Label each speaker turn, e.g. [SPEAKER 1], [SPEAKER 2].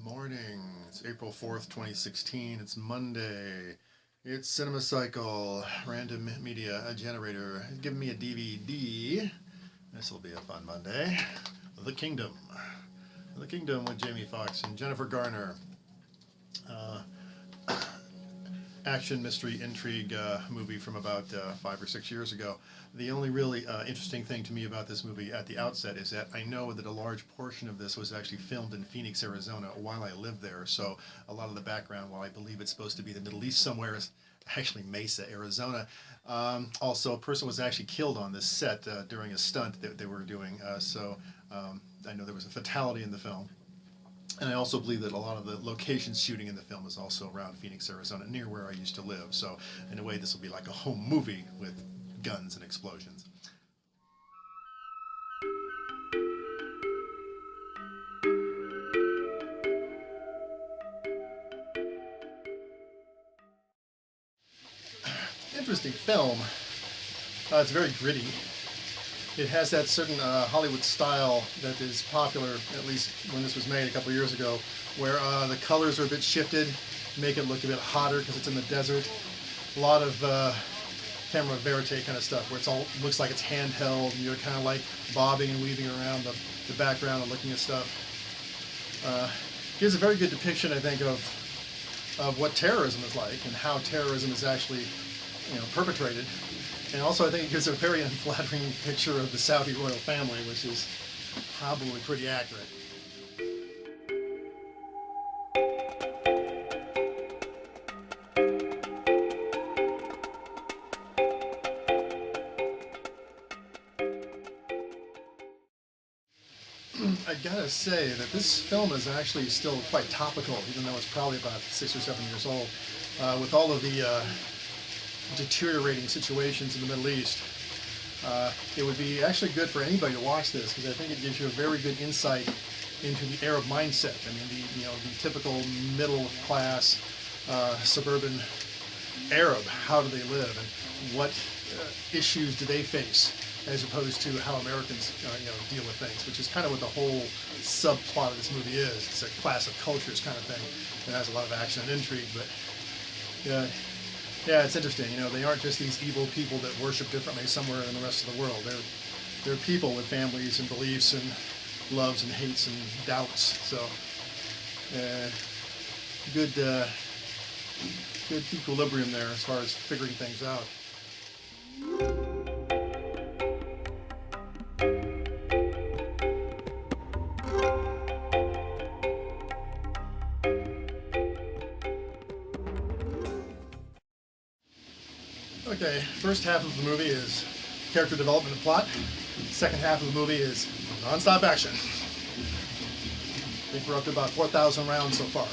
[SPEAKER 1] Morning. It's April 4th, 2016. It's Monday. It's Cinema Cycle, random media generator. Give me a DVD. This will be a fun Monday. The Kingdom. The Kingdom with Jamie Foxx and Jennifer Garner. Action, mystery, intrigue movie from about 5 or 6 years ago. The only really interesting thing to me about this movie at the outset is that I know that a large portion of this was actually filmed in Phoenix, Arizona while I lived there. So a lot of the background, while I believe it's supposed to be the Middle East somewhere, is actually Mesa, Arizona. Also, a person was actually killed on this set during a stunt that they were doing. So I know there was a fatality in the film. And I also believe that a lot of the location shooting in the film is also around Phoenix, Arizona, near where I used to live. So in a way, this will be like a home movie with guns and explosions. Interesting film. It's very gritty. It has that certain Hollywood style that is popular, at least when this was made a couple of years ago, where the colors are a bit shifted, make it look a bit hotter because it's in the desert. A lot of camera verite kind of stuff, where it's all looks like it's handheld, and you're kind of like bobbing and weaving around the background and looking at stuff. Gives a very good depiction, I think, of what terrorism is like and how terrorism is actually, perpetrated. And also, I think it gives a very unflattering picture of the Saudi royal family, which is probably pretty accurate. I gotta say that this film is actually still quite topical, even though it's probably about 6 or 7 years old, with all of the deteriorating situations in the Middle East. It would be actually good for anybody to watch this, because I think it gives you a very good insight into the Arab mindset. I mean, the typical middle class suburban Arab. How do they live, and what issues do they face, as opposed to how Americans deal with things, which is kind of what the whole subplot of this movie is. It's a clash of cultures kind of thing. It has a lot of action and intrigue, but yeah, it's interesting. They aren't just these evil people that worship differently somewhere in the rest of the world. They're people with families and beliefs and loves and hates and doubts. So good equilibrium there as far as figuring things out. Okay, first half of the movie is character development and plot. Second half of the movie is non-stop action. I think we're up to about 4,000 rounds so far.